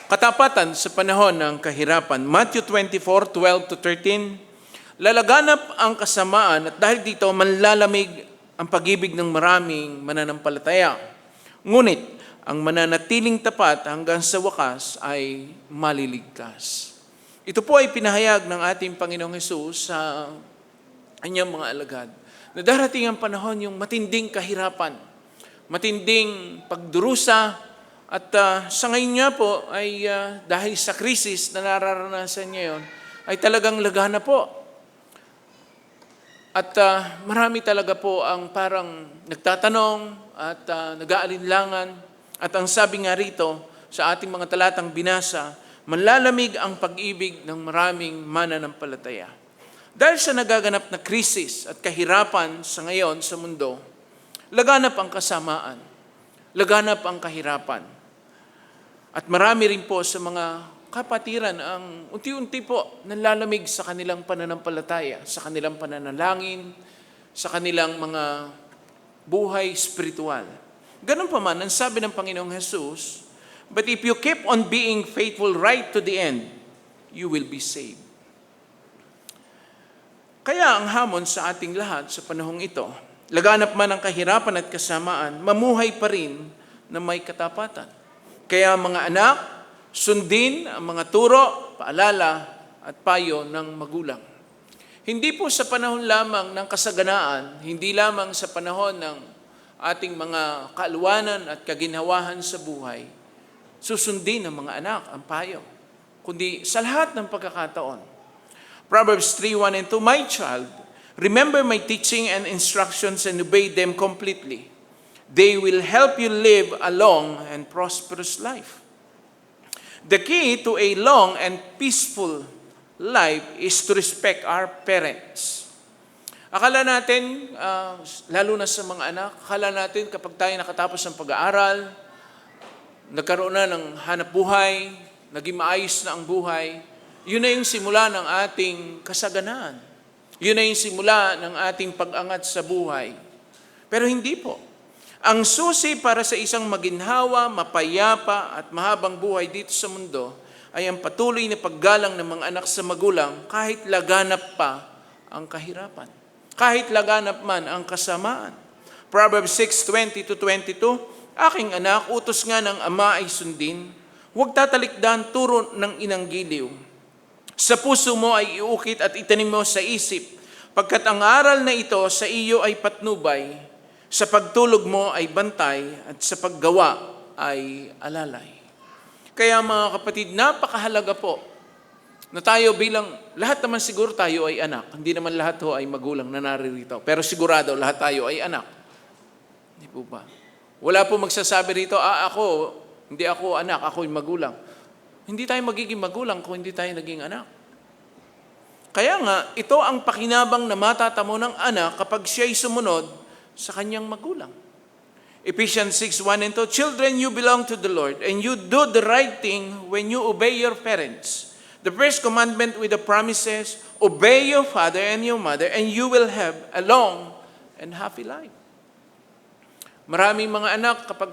Katapatan sa panahon ng kahirapan. Matthew 24:12-13. Lalaganap ang kasamaan at dahil dito manlalamig ang pag-ibig ng maraming mananampalataya. Ngunit ang mananatiling tapat hanggang sa wakas ay maliligtas. Ito po ay pinahayag ng ating Panginoong Hesus sa kanyang mga alagad na darating ang panahon yung matinding kahirapan, matinding pagdurusa. At sa ngayon nga po ay dahil sa krisis na nararanasan ngayon ay talagang lagana po. At marami talaga po ang parang nagtatanong at nag-aalinlangan. At ang sabi nga rito sa ating mga talatang binasa, manlalamig ang pag-ibig ng maraming mananampalataya. Dahil sa nagaganap na krisis at kahirapan sa ngayon sa mundo, laganap ang kasamaan, laganap ang kahirapan. At marami rin po sa mga kapatiran ang unti-unti po nanlalamig sa kanilang pananampalataya, sa kanilang pananalangin, sa kanilang mga buhay spiritual. Ganun pa man, ang sabi ng Panginoong Jesus, but if you keep on being faithful right to the end, you will be saved. Kaya ang hamon sa ating lahat sa panahong ito, laganap man ang kahirapan at kasamaan, mamuhay pa rin na may katapatan. Kaya mga anak, sundin ang mga turo, paalala at payo ng magulang. Hindi po sa panahon lamang ng kasaganaan, hindi lamang sa panahon ng ating mga kaaluwanan at kaginhawahan sa buhay, susundin ng mga anak ang payo, kundi sa lahat ng pagkakataon. Proverbs 3:1-2, My child, remember my teaching and instructions and obey them completely. They will help you live a long and prosperous life. The key to a long and peaceful life is to respect our parents. Akala natin, lalo na sa mga anak, akala natin kapag tayo nakatapos ng pag-aaral, nagkaroon na ng hanap buhay, naging maayos na ang buhay, yun na yung simula ng ating kasaganaan. Yun na yung simula ng ating pag-angat sa buhay. Pero hindi po. Ang susi para sa isang maginhawa, mapayapa at mahabang buhay dito sa mundo ay ang patuloy na paggalang ng mga anak sa magulang kahit laganap pa ang kahirapan. Kahit laganap man ang kasamaan. Proverbs 6:20-22, Aking anak, utos nga ng ama ay sundin, huwag tatalikdan turo ng inang giliw. Sa puso mo ay iukit at itanim mo sa isip, pagkat ang aral na ito sa iyo ay patnubay, sa pagtulog mo ay bantay at sa paggawa ay alalay. Kaya mga kapatid, napakahalaga po na tayo bilang, lahat naman siguro tayo ay anak. Hindi naman lahat ho ay magulang na naririto. Pero sigurado lahat tayo ay anak. Hindi po ba? Wala po magsasabi rito, hindi ako anak, ako ay magulang. Hindi tayo magiging magulang kung hindi tayo naging anak. Kaya nga, ito ang pakinabang na matatamo ng anak kapag siya'y sumunod sa kanyang magulang. Ephesians 6:1-2, Children, you belong to the Lord, and you do the right thing when you obey your parents. The first commandment with the promises, obey your father and your mother, and you will have a long and happy life. Maraming mga anak kapag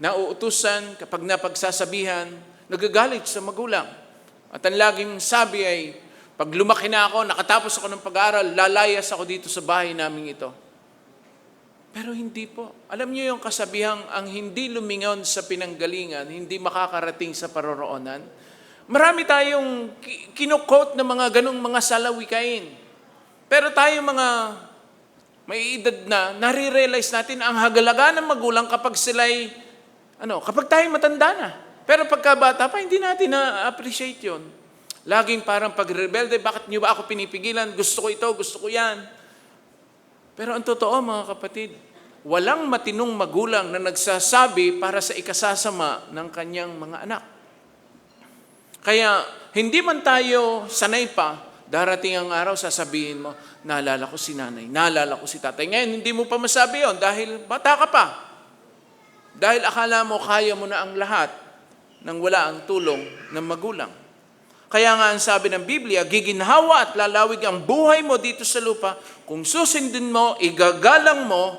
nauutusan, kapag napagsasabihan, nagagalit sa magulang. At ang laging sabi ay, pag lumaki na ako, nakatapos ako ng pag-aaral, lalayas ako dito sa bahay namin ito. Pero hindi po. Alam niyo yung kasabihang ang hindi lumingon sa pinanggalingan, hindi makakarating sa paroroonan. Marami tayong kinukot na mga ganong mga salawikain. Pero tayo mga may edad na, nare-realize natin ang hagalaga ng magulang kapag sila'y, kapag tayo matanda na. Pero pagkabata pa, hindi natin na-appreciate yun. Laging parang pag-rebelde, bakit niyo ba ako pinipigilan? Gusto ko ito, gusto ko yan. Pero ang totoo mga kapatid, walang matinong magulang na nagsasabi para sa ikasasama ng kanyang mga anak. Kaya hindi man tayo sanay pa, darating ang araw sasabihin mo, naalala ko si nanay, naalala ko si tatay. Ngayon hindi mo pa masabi yon dahil bata ka pa. Dahil akala mo kaya mo na ang lahat nang wala ang tulong ng magulang. Kaya nga ang sabi ng Biblia, giginhawa at lalawig ang buhay mo dito sa lupa kung susundin mo, igagalang mo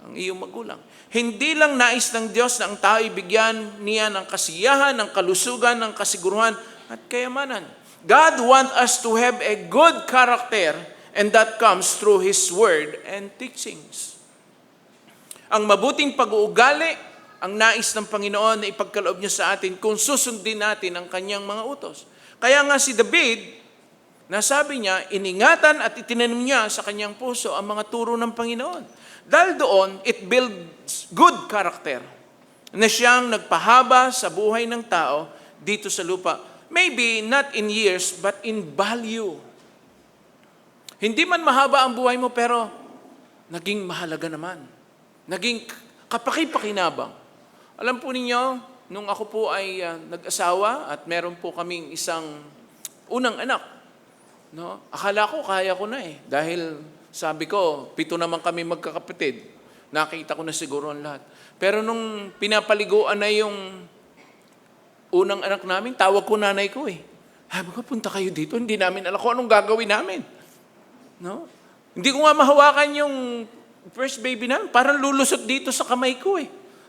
ang iyong magulang. Hindi lang nais ng Diyos na ang tao ibigyan niya ng kasiyahan, ng kalusugan, ng kasiguruhan at kayamanan. God wants us to have a good character, and that comes through His Word and teachings. Ang mabuting pag-uugali, ang nais ng Panginoon na ipagkaloob niya sa atin kung susundin natin ang kanyang mga utos. Kaya nga si David, nasabi niya, iningatan at itinanim niya sa kanyang puso ang mga turo ng Panginoon. Dahil doon, it builds good character na siyang nagpahaba sa buhay ng tao dito sa lupa. Maybe not in years, but in value. Hindi man mahaba ang buhay mo, pero naging mahalaga naman. Naging kapaki-pakinabang. Alam po ninyo, nung ako po ay nag-asawa at meron po kaming isang unang anak, no? Akala ko kaya ko na dahil sabi ko, 7 naman kami magkakapatid. Nakita ko na siguro ang lahat. Pero nung pinapaliguan na yung unang anak namin, tawag ko nanay ko Sabi ko, punta kayo dito, hindi namin alam kung anong gagawin namin. No? Hindi ko nga mahawakan yung first baby namin, parang lulusot dito sa kamay ko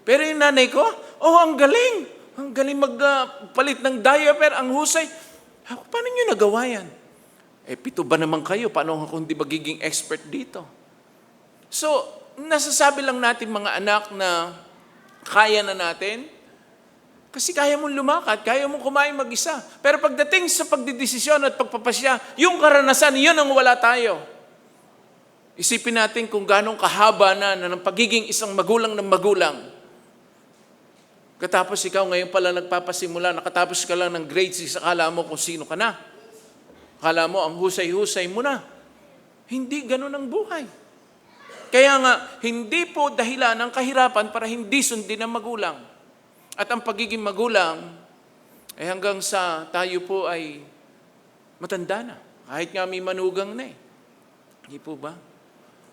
Pero yung nanay ko, ang galing. Ang galing magpalit ng diaper, ang husay. Ako, paano nyo nagawa yan? 7 ba naman kayo? Paano ako hindi magiging expert dito? So, nasasabi lang natin mga anak na kaya na natin kasi kaya mong lumakad, kaya mong kumain mag-isa. Pero pagdating sa pagdidesisyon at pagpapasya, yung karanasan, yun ang wala tayo. Isipin natin kung gano'ng kahaba na ng pagiging isang magulang ng magulang. Katapos ikaw ngayon pala nagpapasimula, nakatapos ka lang ng grade 6, akala mo kung sino ka na. Akala mo ang husay-husay mo na. Hindi ganun ang buhay. Kaya nga, hindi po dahilan ng kahirapan para hindi sundin ang magulang. At ang pagiging magulang, ay hanggang sa tayo po ay matanda na. Kahit nga may manugang na Hindi po ba?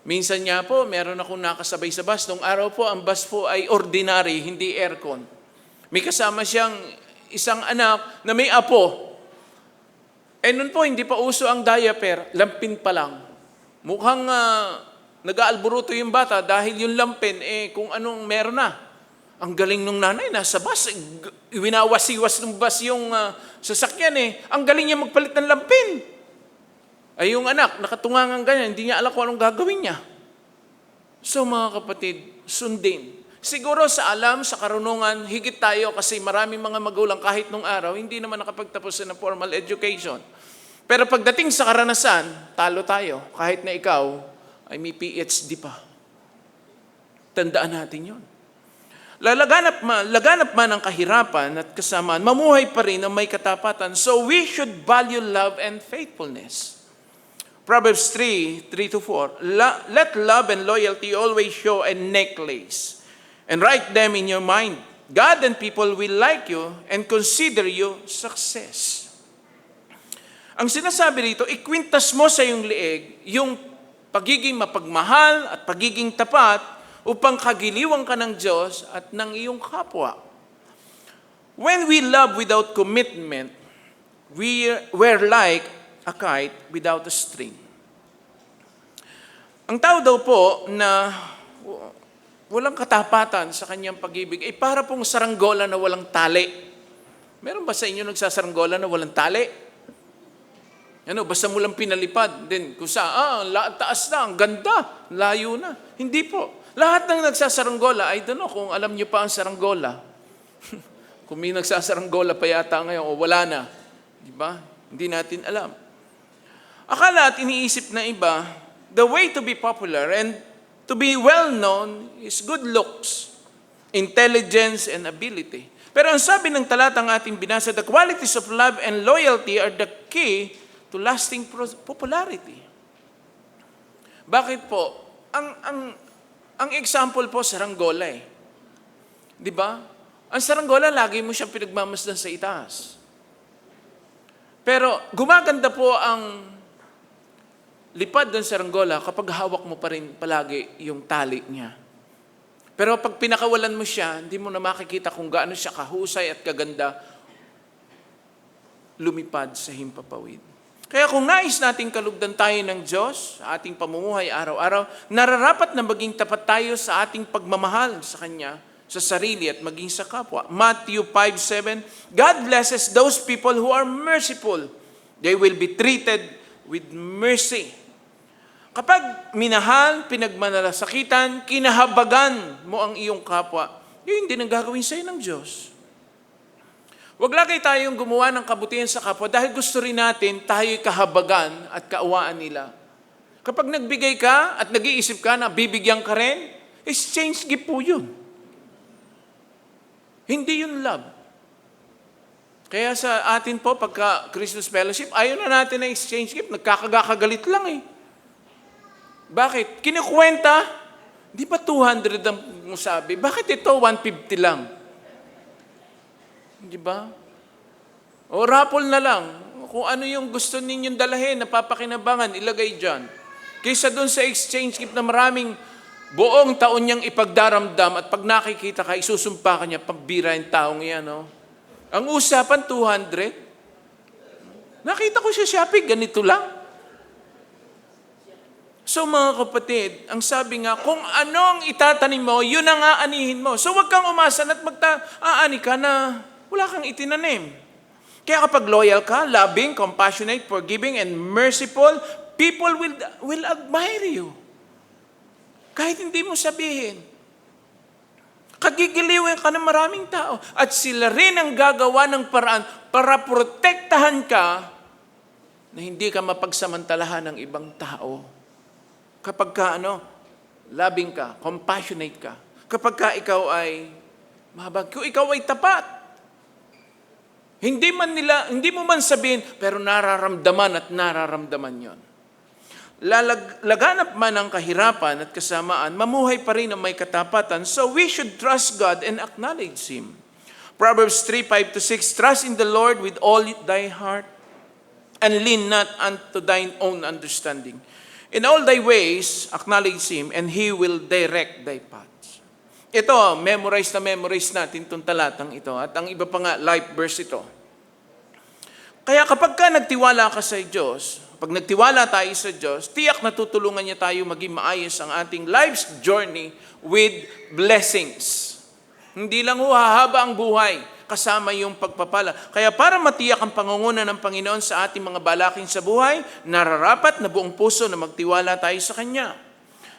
Minsan nga po, meron akong nakasabay sa bus. Nung araw po, ang bus po ay ordinary, hindi aircon. May kasama siyang isang anak na may apo. Noon po, hindi pa uso ang diaper, lampin pa lang. Mukhang nag-aalburuto yung bata dahil yung lampin, kung anong meron na. Ang galing nung nanay, nasa bus, winawasiwas ng bus yung sasakyan Ang galing niya magpalit ng lampin. Ay yung anak, nakatungangan ganyan, hindi niya alam kung anong gagawin niya. So mga kapatid, sundin. Siguro sa alam, sa karunungan, higit tayo kasi maraming mga magulang kahit nung araw, hindi naman nakapagtapos ng formal education. Pero pagdating sa karanasan, talo tayo. Kahit na ikaw ay may PhD pa. Tandaan natin yun. Laganap man ang kahirapan at kasamaan, mamuhay pa rin ang may katapatan. So we should value love and faithfulness. Proverbs 3:3-4. Let love and loyalty always show a necklace. And write them in your mind. God and people will like you and consider you success. Ang sinasabi rito, ikwintas mo sa iyong liig yung pagiging mapagmahal at pagiging tapat upang kagiliwang ka ng Diyos at ng iyong kapwa. When we love without commitment, we're like a kite without a string. Ang tao daw po na walang katapatan sa kanyang pag-ibig ay para pong saranggola na walang tali. Meron ba sa inyo nagsasaranggola na walang tali? Basta mo lang pinalipad. Then, kung taas na, ang ganda, layo na. Hindi po. Lahat ng nagsasaranggola, I don't know kung alam niyo pa ang saranggola. Kung may nagsasaranggola pa yata ngayon, o wala na. Di ba? Hindi natin alam. Akala at iniisip na iba, the way to be popular and to be well-known is good looks, intelligence, and ability. Pero ang sabi ng talatang ating binasa, the qualities of love and loyalty are the key to lasting popularity. Bakit po? Ang example po, saranggola Di ba? Ang saranggola, lagi mo siyang pinagmamasdan sa itaas. Pero gumaganda po ang lipad doon sa saranggola kapag hawak mo pa rin palagi yung tali niya. Pero pag pinakawalan mo siya, hindi mo na makikita kung gaano siya kahusay at kaganda lumipad sa himpapawid. Kaya kung nais nating kalugdan tayo ng Diyos sa ating pamumuhay araw-araw, nararapat na maging tapat tayo sa ating pagmamahal sa Kanya, sa sarili at maging sa kapwa. Matthew 5:7, God blesses those people who are merciful. They will be treated with mercy. Kapag minahal, pinagmanalasakitan, kinahabagan mo ang iyong kapwa, yun din ang gagawin sa'yo ng Diyos. Huwag lagi tayong gumawa ng kabutihan sa kapwa dahil gusto rin natin tayo'y kahabagan at kaawaan nila. Kapag nagbigay ka at nag-iisip ka na bibigyan ka rin, exchange gift po yun. Hindi yun love. Kaya sa atin po, pagka Christmas Fellowship, ayaw na natin na exchange gift. Nagkakagalit lang eh. Bakit? Kinikwenta, di ba 200 ang sabi? Bakit ito 150 lang? Di ba? O raffle na lang. Kung ano yung gusto ninyong dalahin, napapakinabangan, ilagay dyan. Kaysa doon sa exchange gift na maraming buong taon niyang ipagdaramdam at pag nakikita ka, isusumpa ka niya, pagbira yung taong yan. No? Ang usapan, 200. Nakita ko siya shopping, ganito lang. So mga kapatid, ang sabi nga, kung ano ang itatanim mo, yun ang aanihin mo. So wag kang umasan at aani ka na wala kang itinanim. Kaya kapag loyal ka, loving, compassionate, forgiving, and merciful, people will admire you. Kahit hindi mo sabihin. Kagigiliwin ka ng maraming tao. At sila rin ang gagawa ng paraan para protektahan ka na hindi ka mapagsamantalahan ng ibang tao. Kapag ka, loving ka, compassionate ka. Kapag ka ikaw ay mahabag, kung ikaw ay tapat. Hindi mo man sabihin, pero nararamdaman at nararamdaman yon. Laganap man ang kahirapan at kasamaan, mamuhay pa rin ang may katapatan, so we should trust God and acknowledge Him. Proverbs 3:5-6, trust in the Lord with all thy heart, and lean not unto thine own understanding. In all thy ways, acknowledge Him, and He will direct thy paths. Ito, memorize natin itong talatang ito. At ang iba pa nga, life verse ito. Kaya kapag ka nagtiwala ka sa Diyos, pag nagtiwala tayo sa Diyos, tiyak na tutulungan niya tayo maging maayos ang ating life's journey with blessings. Hindi lang hahaba ang buhay, kasama yung pagpapala. Kaya para matiyak ang pangunguna ng Panginoon sa ating mga balakin sa buhay, nararapat na buong puso na magtiwala tayo sa Kanya.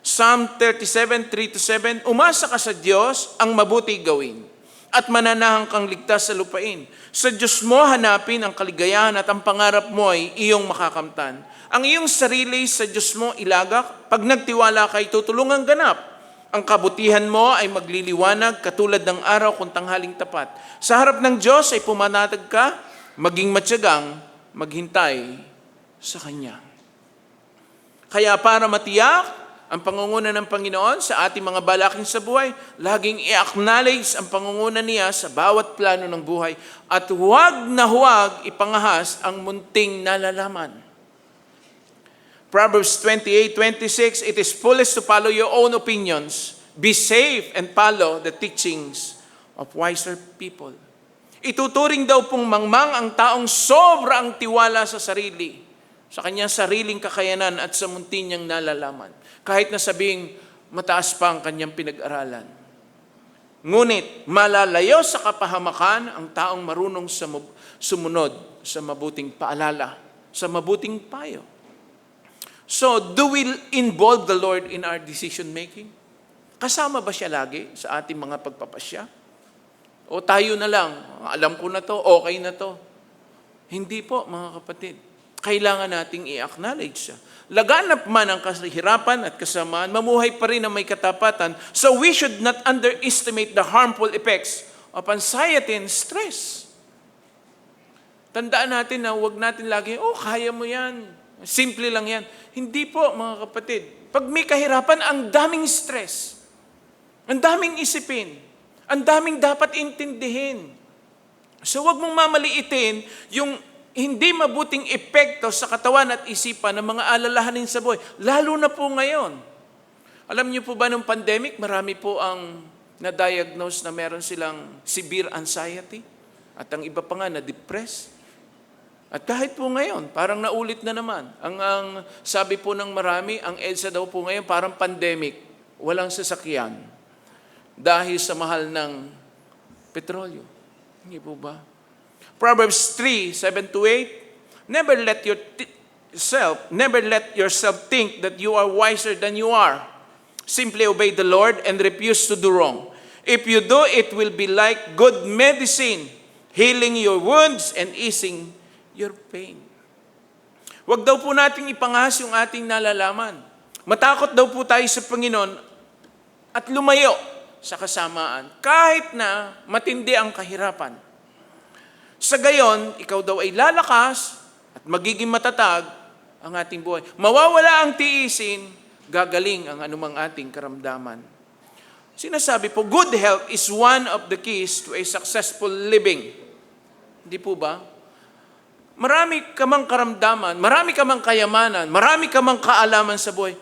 Psalm 37:3-7, umasa ka sa Diyos ang mabuti gawin at mananahang kang ligtas sa lupain. Sa Diyos mo hanapin ang kaligayahan at ang pangarap mo ay iyong makakamtan. Ang iyong sarili sa Diyos mo ilagak, pag nagtiwala kay tutulungang ganap. Ang kabutihan mo ay magliliwanag katulad ng araw kung tanghaling tapat. Sa harap ng Diyos ay pumanatag ka, maging matyagang, maghintay sa Kanya. Kaya para matiyak ang pangunguna ng Panginoon sa ating mga balakin sa buhay, laging i-acknowledge ang pangunguna niya sa bawat plano ng buhay at huwag na huwag ipangahas ang munting nalalaman. Proverbs 28:26, it is foolish to follow your own opinions. Be safe and follow the teachings of wiser people. Ituturing daw pong mangmang ang taong sobra ang tiwala sa sarili, sa kanyang sariling kakayanan at sa munti niyang nalalaman. Kahit na sabing mataas pa ang kanyang pinag-aralan. Ngunit malalayo sa kapahamakan ang taong marunong sumunod sa mabuting paalala, sa mabuting payo. So, do we involve the Lord in our decision making? Kasama ba siya lagi sa ating mga pagpapasya? O tayo na lang, alam ko na to, okay na to. Hindi po, mga kapatid. Kailangan nating i-acknowledge siya. Laganap man ang kahirapan at kasamaan, mamuhay pa rin ang may katapatan. So we should not underestimate the harmful effects of anxiety and stress. Tandaan natin na huwag natin lagi, kaya mo yan. Simple lang yan. Hindi po, mga kapatid. Pag may kahirapan, ang daming stress. Ang daming isipin. Ang daming dapat intindihin. So huwag mong mamaliitin yung hindi mabuting epekto sa katawan at isipan ng mga alalahanin sa buhay. Lalo na po ngayon. Alam niyo po ba nung pandemic, marami po ang na-diagnose na meron silang severe anxiety at ang iba pa nga na-depressed. At kahit po ngayon, parang naulit na naman. Ang sabi po ng marami, ang EDSA daw po ngayon parang pandemic. Walang sasakyan dahil sa mahal ng petrolyo. Hindi po ba? Proverbs 3:7-8, never let yourself think that you are wiser than you are. Simply obey the Lord and refuse to do wrong. If you do, it will be like good medicine, healing your wounds and easing your pain. Huwag daw po nating ipangahas yung ating nalalaman. Matakot daw po tayo sa Panginoon at lumayo sa kasamaan kahit na matindi ang kahirapan. Sa gayon, ikaw daw ay lalakas at magiging matatag ang ating buhay. Mawawala ang tiisin, gagaling ang anumang ating karamdaman. Sinasabi po, good health is one of the keys to a successful living. Hindi po ba? Marami ka mang karamdaman, marami ka mang kayamanan, marami ka mang kaalaman sa buhay.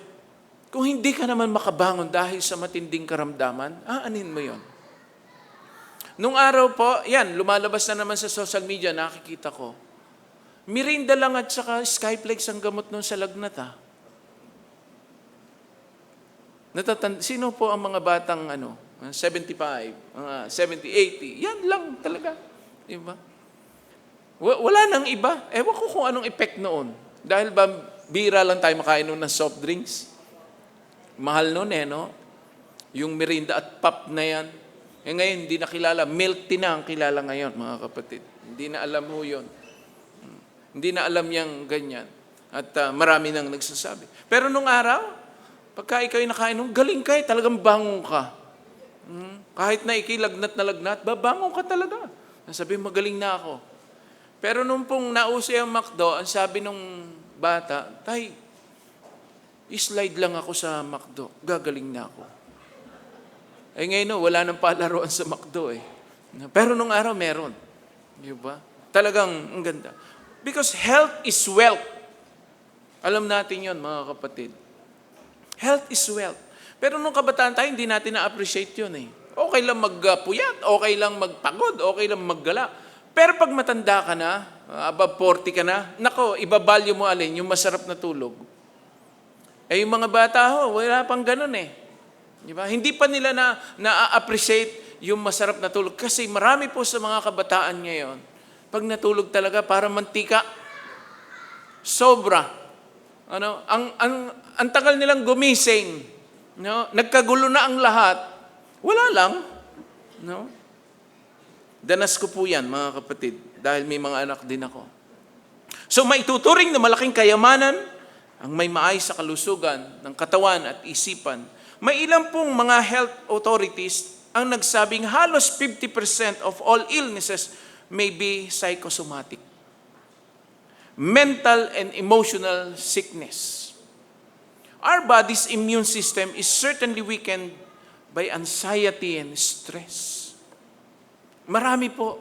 Kung hindi ka naman makabangon dahil sa matinding karamdaman, aanin mo yon. Nung araw po, yan, lumalabas na naman sa social media, nakikita ko. Mirinda lang at saka Skyflex ang gamot nun sa lagnat, ha? Sino po ang mga batang 75, mga 70, 80? Yan lang talaga. Di ba? Wala nang iba. Ewan ko kung anong effect noon. Dahil ba bira lang tayo makain noon ng soft drinks? Mahal noon no? Yung Mirinda at Pop na yan. Ngayon, hindi na kilala. Milk tea na ang kilala ngayon, mga kapatid. Hindi na alam mo yun. Hindi na alam yang ganyan. At marami nang nagsasabi. Pero nung araw, pagka ikaw ay nakain nung, galing ka talagang bangon ka. Kahit na ikilagnat na lagnat, babangon ka talaga. Sabi, magaling na ako. Pero nung pong nauso ang McDo, ang sabi nung bata, tay, slide lang ako sa McDo, gagaling na ako. Eh ngayon, wala nang palaruan sa McDo eh. Pero nung araw, meron. Di ba? Talagang, ang ganda. Because health is wealth. Alam natin yon mga kapatid. Health is wealth. Pero nung kabataan tayo, hindi natin na-appreciate yun eh. Okay lang magpuyat, okay lang magpagod, okay lang maggala. Pero pag matanda ka na, above 40 ka na, nako, ibabalyo mo alin, yung masarap na tulog. Eh yung mga bata wala pang ganun eh. Diba? Hindi pa nila na-appreciate yung masarap na tulog. Kasi marami po sa mga kabataan ngayon, pag natulog talaga, para mantika, sobra. Ang tagal nilang gumising. No? Nagkagulo na ang lahat. Wala lang. No? Danas ko po yan, mga kapatid, dahil may mga anak din ako. So maituturing na malaking kayamanan ang may maayos sa kalusugan ng katawan at isipan. May ilang pong mga health authorities ang nagsabing halos 50% of all illnesses may be psychosomatic. Mental and emotional sickness. Our body's immune system is certainly weakened by anxiety and stress. Marami po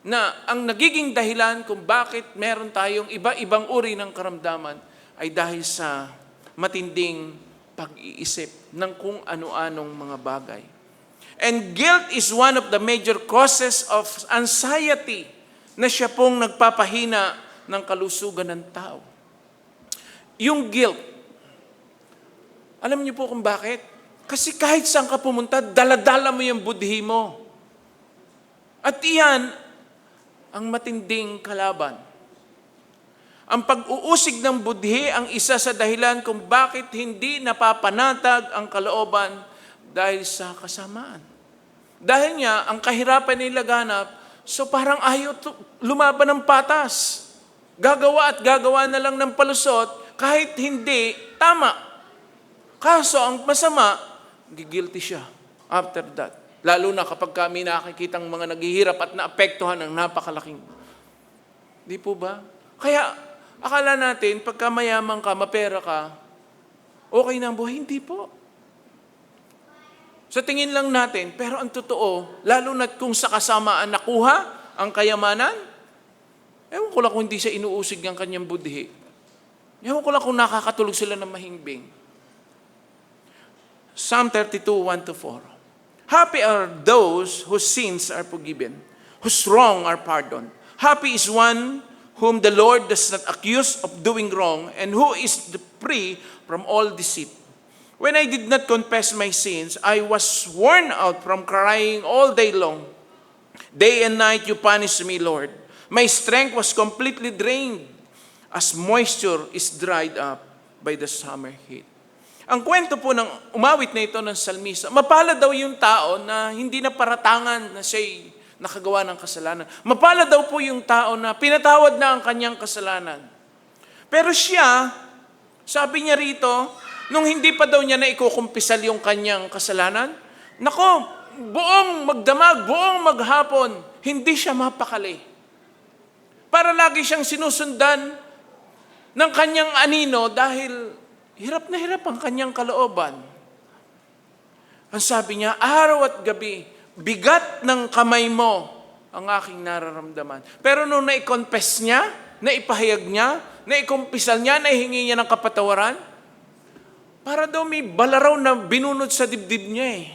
na ang nagiging dahilan kung bakit meron tayong iba-ibang uri ng karamdaman ay dahil sa matinding pag-iisip ng kung ano-anong mga bagay. And guilt is one of the major causes of anxiety na siya pong nagpapahina ng kalusugan ng tao. Yung guilt, alam niyo po kung bakit? Kasi kahit saan ka pumunta, daladala mo yung budhi mo. At iyan ang matinding kalaban. Ang pag-uusig ng budhi ang isa sa dahilan kung bakit hindi napapanatag ang kalooban dahil sa kasamaan. Dahil nga, ang kahirapan ay laganap, so parang ayaw lumaban ng patas. Gagawa at gagawa na lang ng palusot kahit hindi tama. Kaso ang masama, gigilty siya after that. Lalo na kapag kami nakikitang mga naghihirap at naapektuhan ng napakalaking. Di po ba? Kaya, akala natin, pagka mayaman ka, mapera ka, okay na ang buhay. Hindi po. Sa tingin lang natin, pero ang totoo, lalo na kung sa kasamaan nakuha ang kayamanan, ewan ko lang kung hindi siya inuusig ng kanyang budhi. Ewan ko lang kung nakakatulog sila ng mahimbing. Psalm 32, 1-4. Happy are those whose sins are forgiven, whose wrong are pardoned. Happy is one whom the Lord does not accuse of doing wrong, and who is free from all deceit. When I did not confess my sins, I was worn out from crying all day long. Day and night you punished me, Lord. My strength was completely drained, as moisture is dried up by the summer heat. Ang kwento po ng umawit na ito ng salmista, mapalad daw yung tao na hindi na paratangan na siya'y nakagawa ng kasalanan. Mapalad daw po yung tao na pinatawad na ang kanyang kasalanan. Pero siya, sabi niya rito, nung hindi pa daw niya na ikukumpisal yung kanyang kasalanan, nako, buong magdamag, buong maghapon, hindi siya mapakali. Para lagi siyang sinusundan ng kanyang anino dahil hirap na hirap ang kanyang kalooban. Ang sabi niya, araw at gabi, bigat ng kamay mo ang aking nararamdaman. Pero nung na-confess niya, naipahayag niya, naikumpisal niya, naihingi niya ng kapatawaran, para daw may balaraw na binunod sa dibdib niya eh.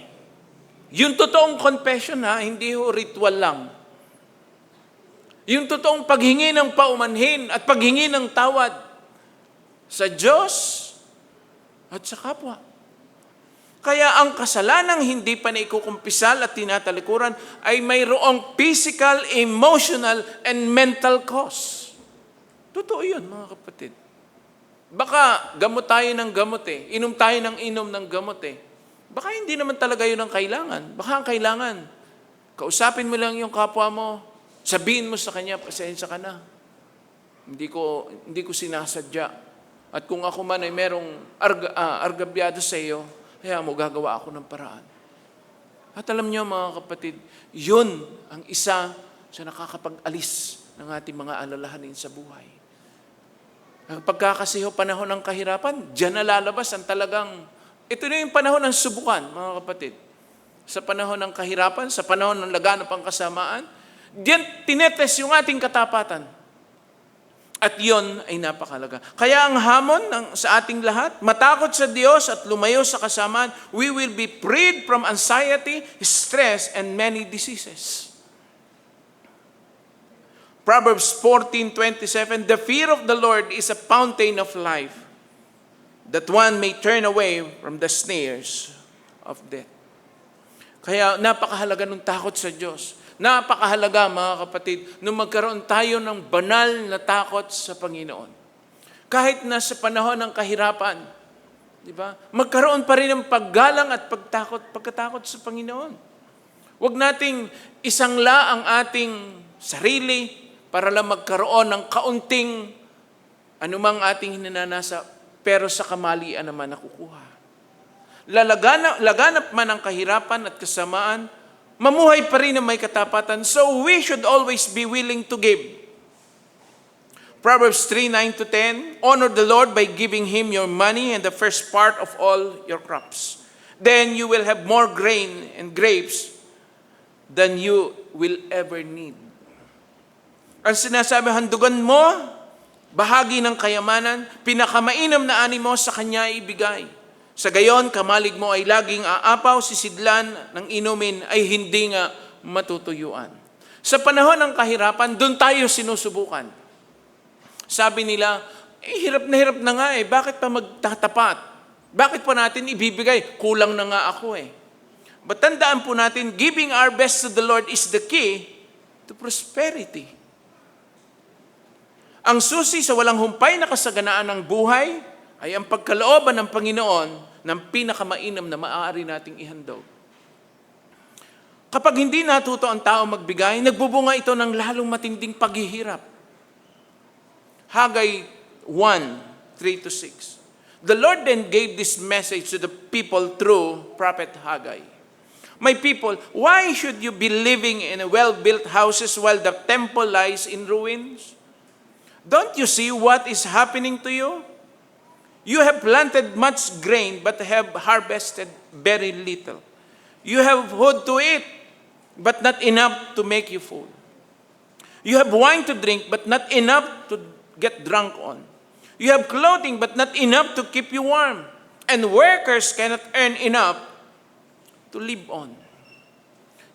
Yung totoong confession hindi ho ritual lang. Yung totoong paghingi ng paumanhin at paghingi ng tawad sa Diyos at sa kapwa. Kaya ang kasalanang hindi pa naikukumpisal at tinatalikuran ay mayroong physical, emotional, and mental cause. Totoo yun, mga kapatid. Baka gamot tayo ng gamot inom tayo ng inom ng gamot Baka hindi naman talaga yun ang kailangan. Baka ang kailangan, kausapin mo lang yung kapwa mo, sabihin mo sa kanya, pasensya ka na. Hindi ko sinasadya. At kung ako man ay merong argabyado sa iyo, kaya mo gagawa ako ng paraan. At alam niyo mga kapatid, yun ang isa sa nakakapag-alis ng ating mga alalahanin sa buhay. Pagkakasiho panahon ng kahirapan, diyan na lalabas ang talagang, ito na yung panahon ng subukan, mga kapatid. Sa panahon ng kahirapan, sa panahon ng laganap ang kasamaan, diyan tinetes yung ating katapatan. At yon ay napakalaga. Kaya ang hamon sa ating lahat, matakot sa Diyos at lumayo sa kasamaan, we will be freed from anxiety, stress, and many diseases. Proverbs 14:27, the fear of the Lord is a fountain of life, that one may turn away from the snares of death. Kaya napakahalaga ng takot sa Diyos. Napakahalaga, mga kapatid, nung magkaroon tayo ng banal na takot sa Panginoon. Kahit na sa panahon ng kahirapan, di ba? Magkaroon pa rin ng paggalang at pagkatakot sa Panginoon. Huwag nating isangla ang ating sarili para lang magkaroon ng kaunting anumang ating hinanasa, pero sa kamalian naman nakukuha. Laganap man ang kahirapan at kasamaan, mamuhay pa rin ang may katapatan, so we should always be willing to give. Proverbs 3:9-10, honor the Lord by giving Him your money and the first part of all your crops. Then you will have more grain and grapes than you will ever need. Ang sinasabi, handugan mo, bahagi ng kayamanan, pinakamainam na ani mo sa Kanya ibigay. Sa gayon, kamalig mo ay laging aapaw, sisidlan ng inumin ay hindi nga matutuyuan. Sa panahon ng kahirapan, doon tayo sinusubukan. Sabi nila, hirap na nga bakit pa magtatapat? Bakit pa natin ibibigay? Kulang na nga ako But tandaan po natin, giving our best to the Lord is the key to prosperity. Ang susi sa walang humpay na kasaganaan ng buhay ay ang pagkalooban ng Panginoon ng pinakamainam na maaari nating ihandog. Kapag hindi natuto ang tao magbigay, nagbubunga ito ng lalong matinding paghihirap. Haggai 1:3-6. The Lord then gave this message to the people through Prophet Haggai. My people, why should you be living in well-built houses while the temple lies in ruins? Don't you see what is happening to you? You have planted much grain but have harvested very little. You have food to eat but not enough to make you full. You have wine to drink but not enough to get drunk on. You have clothing but not enough to keep you warm. And workers cannot earn enough to live on.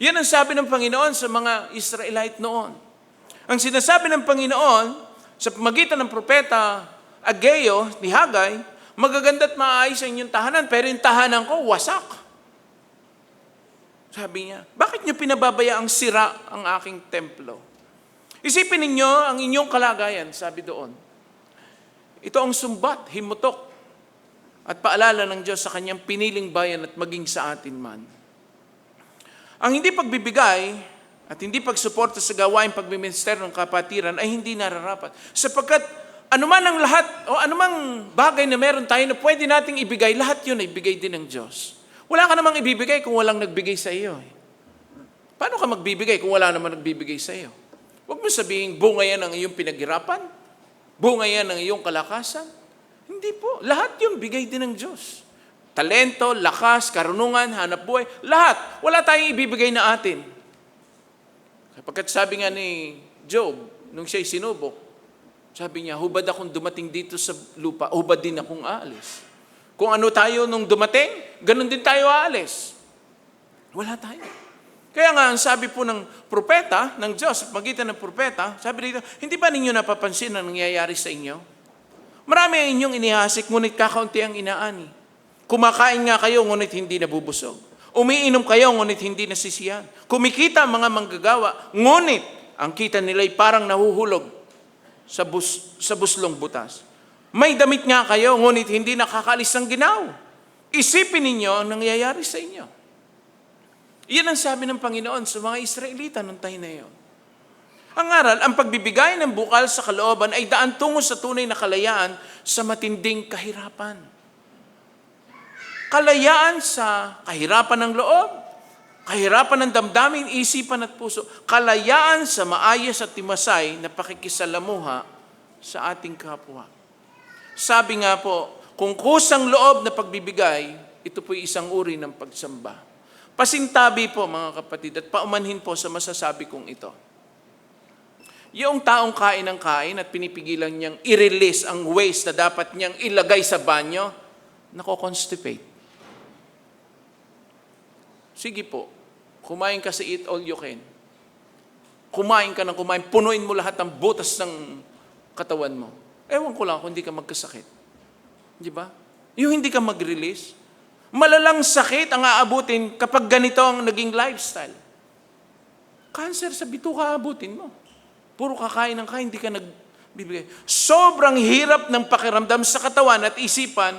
Yan ang sabi ng Panginoon sa mga Israelite noon. Ang sinasabi ng Panginoon, Sa pamagitan ng propeta Ageo ni Hagay, magaganda at maayos ang inyong tahanan, pero yung tahanan ko, wasak. Sabi niya, bakit niyo pinababayaang sira ang aking templo? Isipin ninyo ang inyong kalagayan, sabi doon. Ito ang sumbat, himutok, at paalala ng Diyos sa kanyang piniling bayan at maging sa atin man. Ang hindi pagbibigay at hindi pagsuporta sa gawain pagmiminister ng kapatiran ay hindi nararapat. Sapagkat anuman ang lahat o anumang bagay na meron tayo na pwede nating ibigay, lahat yun ay bigay din ng Diyos. Wala ka namang ibibigay kung walang nagbigay sa iyo. Paano ka magbibigay kung wala naman nagbibigay sa iyo? Huwag mo sabihin, bunga yan ang iyong pinaghirapan, bunga yan ang iyong kalakasan. Hindi po. Lahat yun bigay din ng Diyos. Talento, lakas, karunungan, hanap buhay, lahat. Wala tayong ibibigay na atin. Kapagkat sabi nga ni Job, nung siya'y sinubok, sabi niya, hubad akong dumating dito sa lupa, hubad din akong aalis. Kung ano tayo nung dumating, ganun din tayo aalis. Wala tayo. Kaya nga, ang sabi po ng propeta, ng Diyos, sa pagitan ng propeta, sabi dito, hindi ba ninyo napapansin ang nangyayari sa inyo? Marami ang inyong inihasik, ngunit kakaunti ang inaani. Kumakain nga kayo, ngunit hindi nabubusog. Umiinom kayo, ngunit hindi nasisiyan. Kumikita ang mga manggagawa, ngunit ang kita nila'y parang nahuhulog sa buslong butas. May damit nga kayo, ngunit hindi nakakaalis ng ginaw. Isipin ninyo ang nangyayari sa inyo. Iyan ang sabi ng Panginoon sa mga Israelita noong time na iyon. Ang aral, ang pagbibigay ng bukal sa kalooban ay daan tungo sa tunay na kalayaan sa matinding kahirapan. Kalayaan sa kahirapan ng loob, kahirapan ng damdamin, isipan at puso, kalayaan sa maayos at timasay na pakikisalamuha sa ating kapwa. Sabi nga po, kung kusang loob na pagbibigay, ito po'y isang uri ng pagsamba. Pasintabi po mga kapatid at paumanhin po sa masasabi kong ito. Yung taong kain ng kain at pinipigilan niyang i-release ang waste na dapat niyang ilagay sa banyo, nako-constipate. Sige po, kumain ka sa eat all you can. Kumain ka ng kumain, punuin mo lahat ng butas ng katawan mo. Ewan ko lang kung hindi ka magkasakit. Di ba? Yung hindi ka mag-release, malalang sakit ang aabutin kapag ganito ang naging lifestyle. Cancer sa bituka aabutin mo. Puro kakain ng kain, hindi ka nagbibigay. Sobrang hirap ng pakiramdam sa katawan at isipan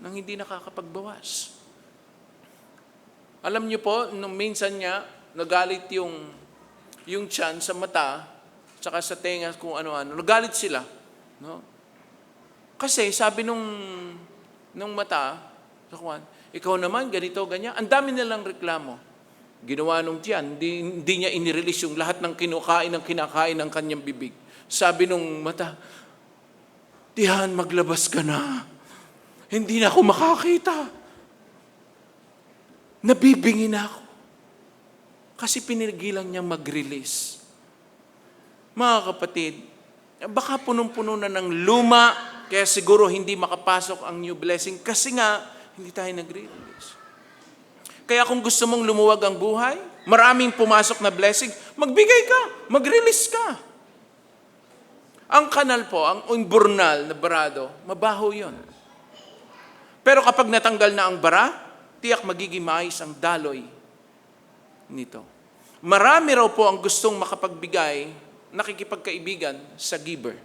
nang hindi nakakapagbawas. Alam niyo po, nung minsan niya, nagalit yung tiyan sa mata, tsaka sa tenga kung ano-ano. Nagalit sila. No? Kasi sabi nung mata, ikaw naman, ganito, ganyan. Ang dami nilang reklamo. Ginawa nung tiyan, hindi niya inirelease yung lahat ng kinakain ng kanyang bibig. Sabi nung mata, tiyan, maglabas ka na. Hindi na ako makakita. Nabibingi na ako. Kasi pinigilan niyang mag-release. Mga kapatid, baka punong-puno na ng luma, kaya siguro hindi makapasok ang new blessing kasi nga, hindi tayo nag-release. Kaya kung gusto mong lumuwag ang buhay, maraming pumasok na blessing, magbigay ka, mag-release ka. Ang kanal po, ang imburnal na barado, mabaho yon. Pero kapag natanggal na ang bara, tiyak magiging maayos ang daloy nito. Marami raw po ang gustong makapagbigay, nakikipagkaibigan sa giver.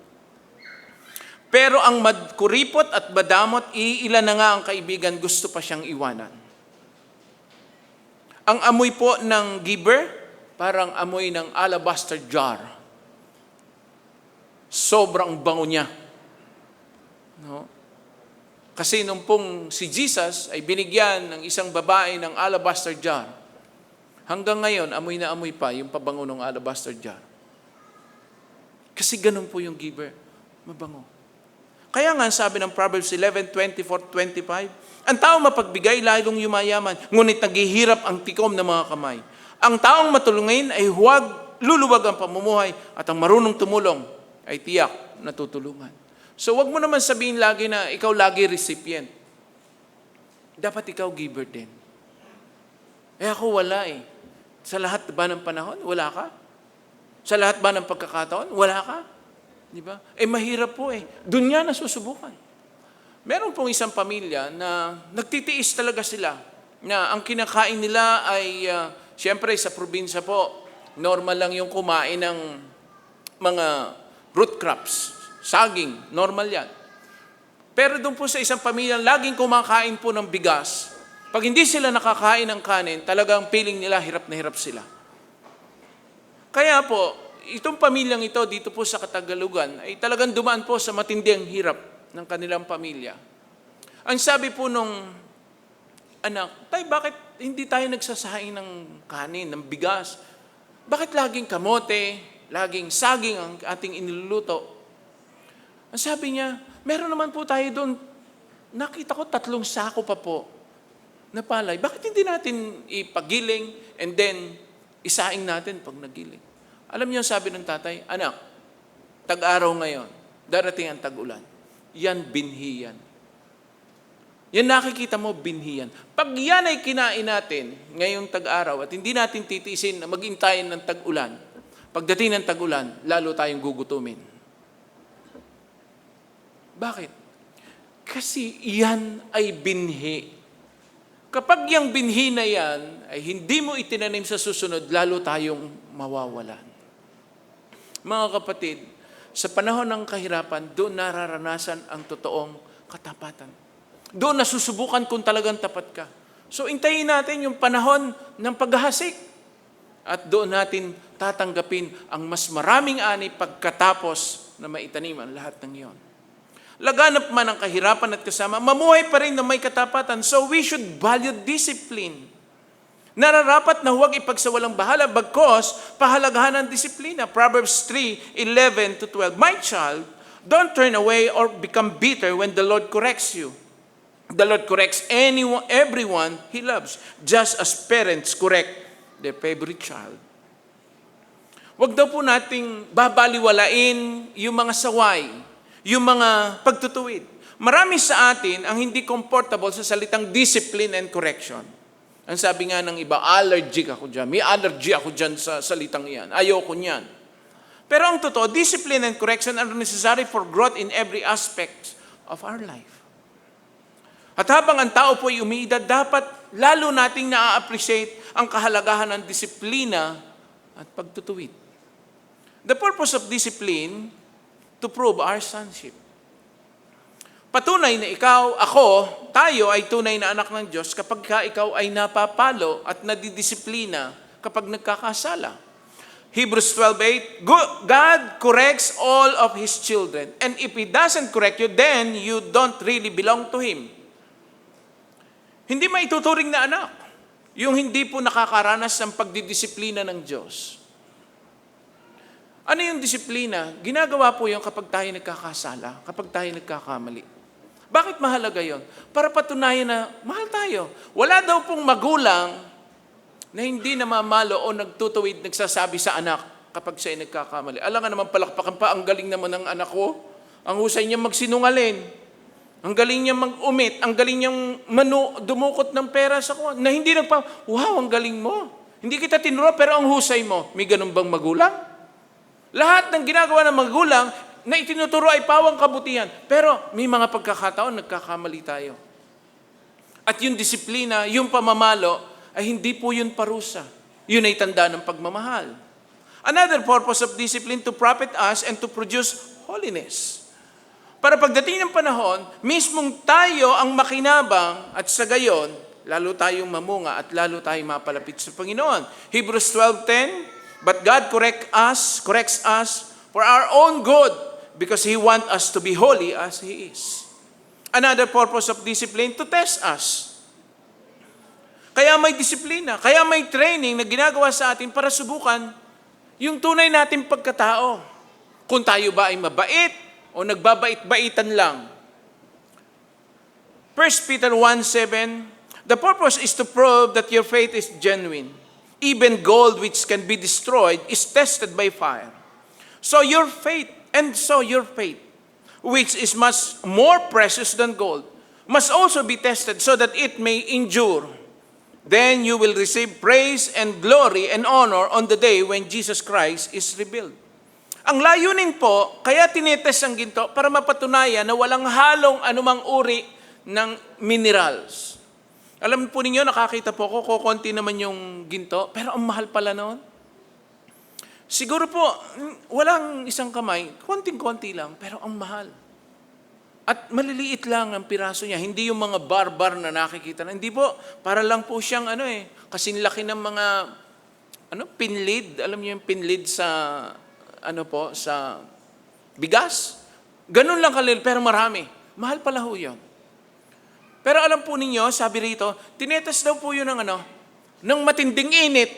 Pero ang kuripot at badamot, iilan na nga ang kaibigan, gusto pa siyang iwanan. Ang amoy po ng giver, parang amoy ng alabaster jar. Sobrang bango niya. No? Kasi nung pong si Jesus ay binigyan ng isang babae ng alabaster jar, hanggang ngayon, amoy na amoy pa yung pabango ng alabaster jar. Kasi ganun po yung giver, mabango. Kaya nga sabi ng Proverbs 11:24-25, ang taong mapagbigay lalong yumayaman, ngunit naghihirap ang tikom ng mga kamay. Ang taong matulungin ay huwag luluwag ang pamumuhay at ang marunong tumulong ay tiyak na tutulungan. So wag mo naman sabihin lagi na ikaw lagi recipient. Dapat ikaw giver din. Ako wala eh. Sa lahat ba ng panahon, wala ka? Sa lahat ba ng pagkakataon, wala ka? Di ba? Mahirap po eh. Doon niya nasusubukan. Meron pong isang pamilya na nagtitiis talaga sila na ang kinakain nila ay, siyempre sa probinsya po, normal lang yung kumain ng mga root crops, saging, normal yan. Pero doon po sa isang pamilya, laging kumakain po ng bigas. Pag hindi sila nakakain ng kanin, talagang feeling nila hirap na hirap sila. Kaya po, itong pamilyang ito dito po sa Katagalugan ay talagang dumaan po sa matinding hirap ng kanilang pamilya. Ang sabi po nung anak, tay, bakit hindi tayo nagsasaing ng kanin, ng bigas? Bakit laging kamote, laging saging ang ating iniluluto? Ang sabi niya, meron naman po tayo doon, nakita ko 3 sako pa po na palay. Bakit hindi natin ipagiling and then isaing natin pag nagiling? Alam niyo, sabi ng tatay, anak, tag-araw ngayon, darating ang tag-ulan. Yan, binhi yan. Yan nakikita mo, binhi yan. Pag yan ay kinain natin ngayong tag-araw at hindi natin titiisin na maghintayin ng tag-ulan, pagdating ng tag-ulan, lalo tayong gugutumin. Bakit? Kasi yan ay binhi. Kapag yung binhi na yan ay hindi mo itinanim sa susunod, lalo tayong mawawalan. Mga kapatid, sa panahon ng kahirapan, doon nararanasan ang totoong katapatan. Doon nasusubukan kung talagang tapat ka. So, intayin natin yung panahon ng paghahasik. At doon natin tatanggapin ang mas maraming ani pagkatapos na maitanim ang lahat ng iyon. Laganap man ang kahirapan at kasama, mamuhay pa rin na may katapatan. So we should value discipline. Nararapat na huwag ipagsawalang bahala, bagkos pahalagahan ng disiplina. Proverbs 3:11-12. My child, don't turn away or become bitter when the Lord corrects you. The Lord corrects everyone He loves, just as parents correct their favorite child. Huwag daw po nating babaliwalain yung mga saway, yung mga pagtutuwid. Marami sa atin ang hindi comfortable sa salitang discipline and correction. Ang sabi nga ng iba, allergic ako dyan. May allergy ako dyan sa salitang iyan. Ayoko niyan. Pero ang totoo, discipline and correction are necessary for growth in every aspect of our life. At habang ang tao po ay umiidad, dapat lalo nating na-appreciate ang kahalagahan ng disiplina at pagtutuwid. The purpose of discipline to prove our sonship. Patunay na ikaw, ako, tayo ay tunay na anak ng Diyos kapag ikaw ay napapalo at nadidisiplina kapag nagkakasala. Hebrews 12:8, God corrects all of His children. And if He doesn't correct you, then you don't really belong to Him. Hindi maituturing na anak yung hindi po nakakaranas ng pagdidisiplina ng Diyos. Ano yung disiplina? Ginagawa po yung kapag tayo nagkakasala, kapag tayo nagkakamali. Bakit mahalaga yon? Para patunayan na mahal tayo. Wala daw pong magulang na hindi namamalo o nagtutuwid, nagsasabi sa anak kapag siya ay nagkakamali. Alam nga naman, palakpakan pa, ang galing naman ng anak ko. Ang husay niya magsinungaling. Ang galing niya mag-umit. Ang galing niyang dumukot ng pera sa kuwan. Na hindi wow, ang galing mo. Hindi kita tinuro, pero ang husay mo. May ganun bang magulang? Lahat ng ginagawa ng magulang na itinuturo ay pawang kabutihan. Pero may mga pagkakataon, nagkakamali tayo. At yung disiplina, yung pamamalo, ay hindi po yun parusa. Yun ay tanda ng pagmamahal. Another purpose of discipline to profit us and to produce holiness. Para pagdating ng panahon, mismong tayo ang makinabang at sa gayon, lalo tayong mamunga at lalo tayong mapalapit sa Panginoon. Hebrews 12:10, but God corrects us for our own good, because He wants us to be holy as He is. Another purpose of discipline, to test us. Kaya may disiplina, kaya may training na ginagawa sa atin para subukan yung tunay nating pagkatao. Kung tayo ba ay mabait o nagbabait-baitan lang. 1 Peter 1:7, the purpose is to prove that your faith is genuine. Even gold which can be destroyed is tested by fire. So your faith, which is much more precious than gold, must also be tested so that it may endure. Then you will receive praise and glory and honor on the day when Jesus Christ is revealed. Ang layunin po, kaya tinetest ang ginto para mapatunayan na walang halong anumang uri ng minerals. Alam po ninyo, nakakita po ako, kukunti naman yung ginto, pero ang mahal pala noon. Siguro po, walang isang kamay, konting-konti lang, pero ang mahal. At maliliit lang ang piraso niya, hindi yung mga barbar na nakikita. Hindi po, para lang po siyang kasing laki ng mga pinlid. Alam niyo yung pinlid sa sa bigas. Ganun lang kalil, pero marami. Mahal pala ho yun. Pero alam po ninyo, sabi rito, tinetas daw po yun ng matinding init.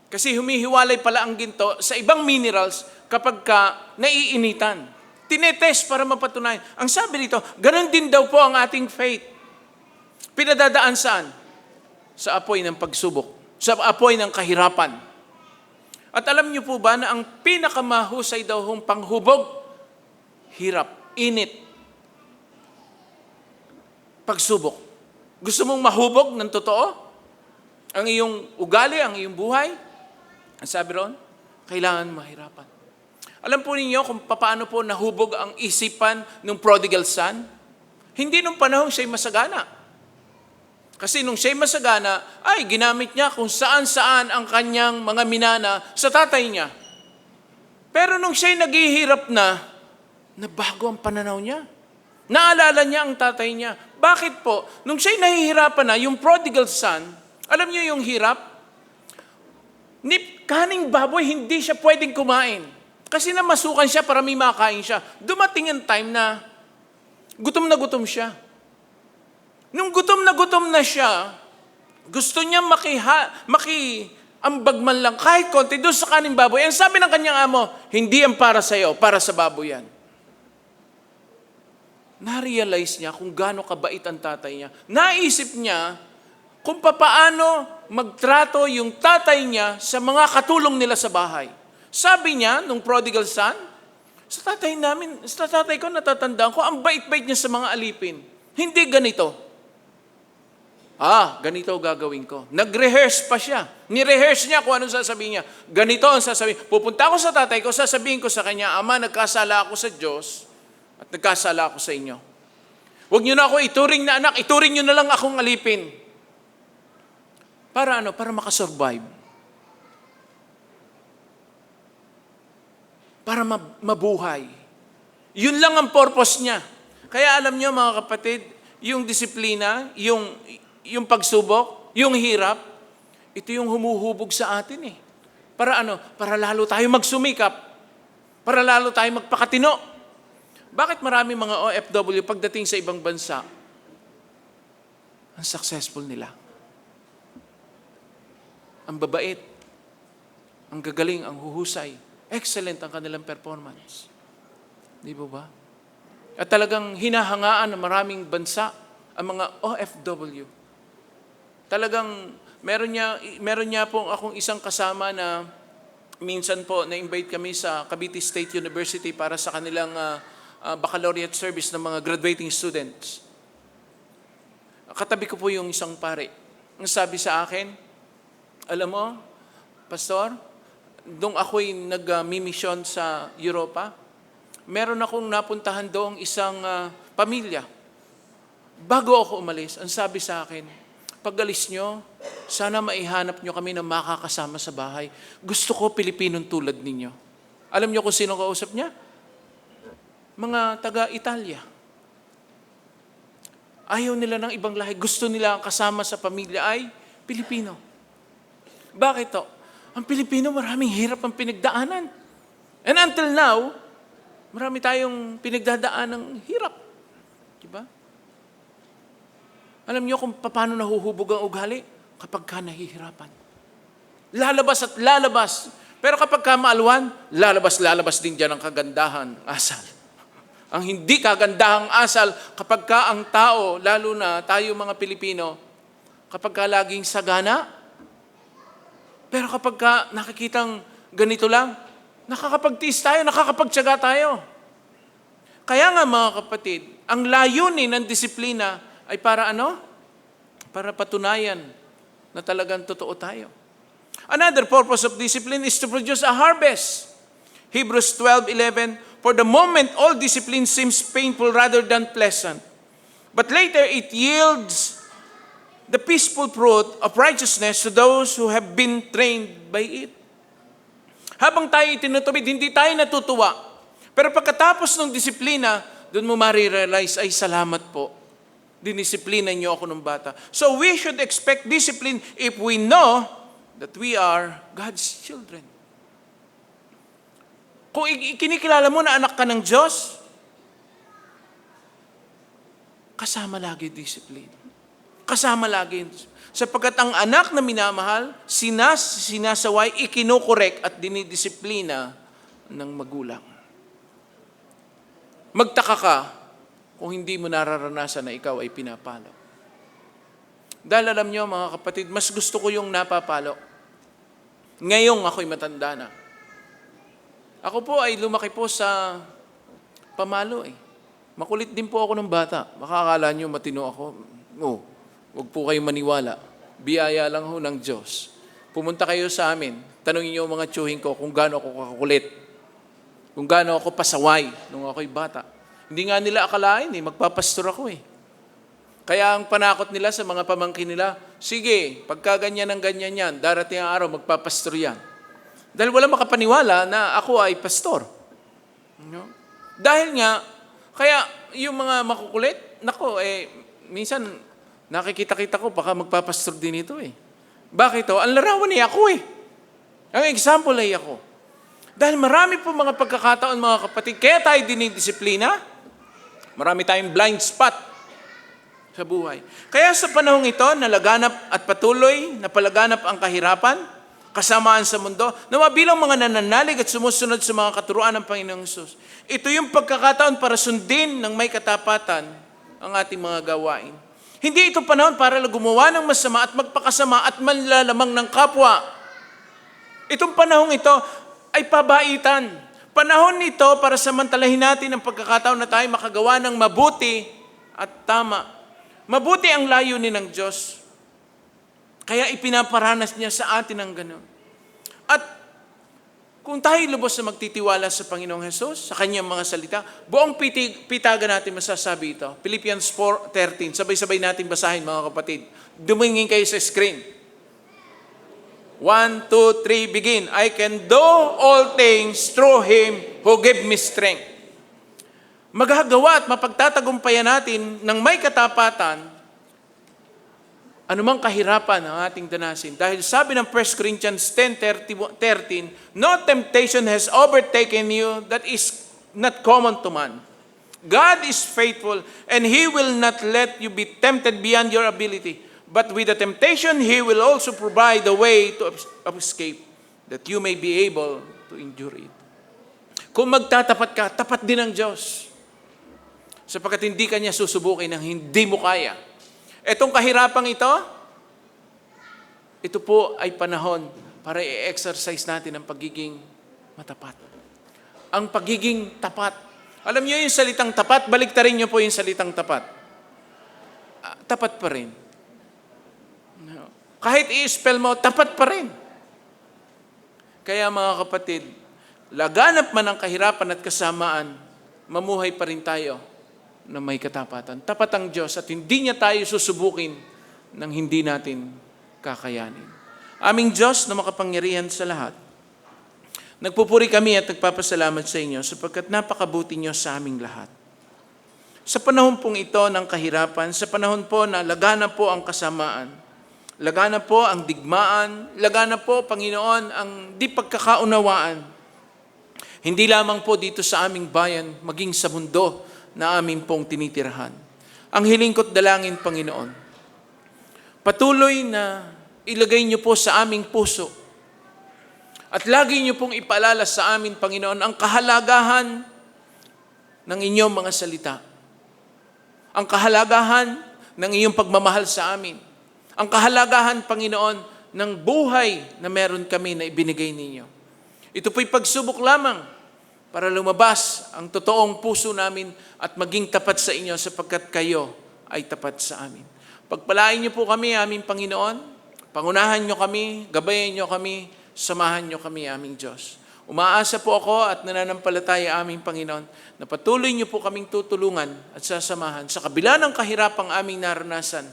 Kasi humihiwalay pala ang ginto sa ibang minerals kapag naiinitan. Tinetest para mapatunayan. Ang sabi rito, ganun din daw po ang ating faith. Pinadadaan saan? Sa apoy ng pagsubok. Sa apoy ng kahirapan. At alam niyo po ba na ang pinakamahusay daw hong panghubog? Hirap, init, pagsubok. Gusto mong mahubog ng totoo? Ang iyong ugali, ang iyong buhay? Ang sabi ron, kailangan mahirapan. Alam po ninyo kung paano po nahubog ang isipan ng prodigal son? Hindi nung panahon siya'y masagana. Kasi nung siya'y masagana, ay ginamit niya kung saan-saan ang kanyang mga minana sa tatay niya. Pero nung siya'y naghihirap na bago ang pananaw niya. Naalala niya ang tatay niya. Bakit po? Nung siya'y nahihirapan na, yung prodigal son, alam niyo yung hirap? Kaning baboy, hindi siya pwedeng kumain. Kasi namasukan siya para may makain siya. Dumating ang time na gutom siya. Nung gutom na siya, gusto niya makiambag man lang kahit konti doon sa kaning baboy. Ang sabi ng kanyang amo, hindi yan para sa'yo, para sa baboy yan. Na-realize niya kung gaano kabait ang tatay niya. Naisip niya kung papaano magtrato yung tatay niya sa mga katulong nila sa bahay. Sabi niya, nung prodigal son, sa tatay ko natatandaan ko, ang bait-bait niya sa mga alipin. Hindi ganito. Ganito gagawin ko. Nag-rehearse pa siya. Ni-rehearse niya kung anong sasabihin niya. Ganito ang sasabihin. Pupunta ako sa tatay ko, sasabihin ko sa kanya, Ama, nagkasala ako sa Diyos at nagkasala ako sa inyo. Huwag niyo na ako ituring na anak, ituring niyo na lang akong alipin. Para Para makasurvive. Para mabuhay. Yun lang ang purpose niya. Kaya alam niyo mga kapatid, yung disiplina, yung pagsubok, yung hirap, ito yung humuhubog sa atin eh. Para Para lalo tayo magsumikap. Para lalo tayo magpakatino. Bakit marami mga OFW pagdating sa ibang bansa, ang successful nila? Ang babait, ang gagaling, ang huhusay. Excellent ang kanilang performance. Di ba? At talagang hinahangaan ng maraming bansa ang mga OFW. Talagang meron niya po akong isang kasama na minsan po na-invite kami sa Cavite State University para sa kanilang baccalaureate service ng mga graduating students. Katabi ko po yung isang pare. Ang sabi sa akin, alam mo, Pastor, nung ako'y nag-misyon sa Europa, meron akong napuntahan doong isang pamilya. Bago ako umalis, ang sabi sa akin, pag-alis nyo, sana maihanap nyo kami na makakasama sa bahay. Gusto ko Pilipinong tulad ninyo. Alam nyo kung sino kausap niya? Mga taga-Italia. Ayaw nila ng ibang lahi. Gusto nila ang kasama sa pamilya ay Pilipino. Bakit to? Ang Pilipino, maraming hirap ang pinagdaanan. And until now, marami tayong pinagdadaan ng hirap. Diba? Alam niyo kung paano nahuhubog ang ugali? Kapag ka nahihirapan. Lalabas at lalabas. Pero kapag ka maaluan, lalabas din dyan ang kagandahan, asal. Ang hindi kagandahang asal, kapag ka ang tao, lalo na tayo mga Pilipino, kapag ka laging sagana, pero kapag ka nakikitang ganito lang, nakakapagtiis tayo, nakakapagtiyaga tayo. Kaya nga mga kapatid, ang layunin ng disiplina ay para Para patunayan na talagang totoo tayo. Another purpose of discipline is to produce a harvest. Hebrews 12:11, for the moment, all discipline seems painful rather than pleasant. But later, it yields the peaceful fruit of righteousness to those who have been trained by it. Habang tayo itinutubid, hindi tayo natutuwa. Pero pagkatapos ng disiplina, doon mo marirealize, ay salamat po. Dinisiplina niyo ako ng bata. So we should expect discipline if we know that we are God's children. Kung kinikilala mo na anak ka ng Diyos, kasama lagi discipline. Kasama lagi. Sapagkat ang anak na minamahal, sinasaway, ikinukorek at dinidisiplina ng magulang. Magtaka ka kung hindi mo nararanasan na ikaw ay pinapalo. Dahil alam nyo mga kapatid, mas gusto ko yung napapalo. Ngayong ako'y matanda na. Ako po ay lumaki po sa pamalo eh. Makulit din po ako ng bata. Makakala nyo matino ako. Huwag po kayong maniwala. Biyaya lang ho ng Diyos. Pumunta kayo sa amin. Tanungin nyo mga tiyuhin ko kung gaano ako kakulit. Kung gaano ako pasaway nung ako'y bata. Hindi nga nila akalain magpapastor ako eh. Kaya ang panakot nila sa mga pamangkin nila, sige, pagka ganyan ng ganyan yan, darating ang araw, magpapastor yan. Dahil wala makapaniwala na ako ay pastor. No? Dahil nga, kaya yung mga makukulit, minsan nakikita-kita ko, baka magpapastor din ito eh. Bakit? Ang larawan niya ako eh. Ang example ay ako. Dahil marami po mga pagkakataon mga kapatid, kaya tayo dinidisiplina, marami tayong blind spot sa buhay. Kaya sa panahong ito, nalaganap at patuloy na palaganap ang kahirapan, kasamaan sa mundo, na bilang mga nananalig at sumusunod sa mga katuruan ng Panginoong Hesus. Ito yung pagkakataon para sundin ng may katapatan ang ating mga gawain. Hindi ito panahon para gumawa ng masama at magpakasama at manlalamang ng kapwa. Itong panahong ito ay pabaitan. Panahon nito para samantalahin natin ang pagkakataon na tayo makagawa ng mabuti at tama. Mabuti ang layunin ng Diyos. Kaya ipinaparanas niya sa atin ang gano'n. At kung tayo lubos na magtitiwala sa Panginoong Hesus, sa kanyang mga salita, buong pitagan natin masasabi ito. Philippians 4:13. Sabay-sabay natin basahin mga kapatid. Dumingin kayo sa screen. 1, 2, 3, begin. I can do all things through Him who gave me strength. Magagawa at mapagtatagumpayan natin ng may katapatan anumang kahirapan ang ating danasin. Dahil sabi ng 1 Corinthians 10:13, no temptation has overtaken you that is not common to man. God is faithful and He will not let you be tempted beyond your ability. But with the temptation, He will also provide the way of escape that you may be able to endure it. Kung magtatapat ka, tapat din ang Diyos. Sapagkat hindi Kanya susubukin ng hindi mo kaya. Etong kahirapang ito po ay panahon para i-exercise natin ang pagiging matapat. Ang pagiging tapat. Alam niyo yung salitang tapat, baliktarin niyo po yung salitang tapat. Tapat pa rin. Kahit i-spell mo, tapat pa rin. Kaya mga kapatid, laganap man ang kahirapan at kasamaan, mamuhay pa rin tayo na may katapatan. Tapat ang Diyos at hindi niya tayo susubukin nang hindi natin kakayanin. Aming Diyos na makapangyarihan sa lahat, nagpupuri kami at nagpapasalamat sa inyo sapagkat napakabuti niyo sa aming lahat. Sa panahon pong ito ng kahirapan, sa panahon po na laganap po ang kasamaan, laganap po ang digmaan, laganap po, Panginoon, ang di pagkakaunawaan. Hindi lamang po dito sa aming bayan, maging sa mundo na amin pong tinitirahan. Ang hiling ko't dalangin, Panginoon, patuloy na ilagay niyo po sa aming puso at lagi niyo pong ipaalala sa amin, Panginoon, ang kahalagahan ng inyong mga salita. Ang kahalagahan ng iyong pagmamahal sa amin. Ang kahalagahan, Panginoon, ng buhay na meron kami na ibinigay ninyo. Ito po'y pagsubok lamang para lumabas ang totoong puso namin at maging tapat sa inyo sapagkat kayo ay tapat sa amin. Pagpalain niyo po kami, aming Panginoon. Pangunahan niyo kami, gabayan niyo kami, samahan niyo kami, aming Diyos. Umaasa po ako at nananampalataya aming Panginoon na patuloy niyo po kaming tutulungan at sasamahan. Sa kabila ng kahirapang aming naranasan,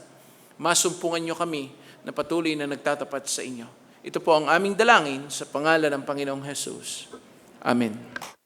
masumpungan niyo kami na patuloy na nagtatapat sa inyo. Ito po ang aming dalangin sa pangalan ng Panginoong Jesus. Amen.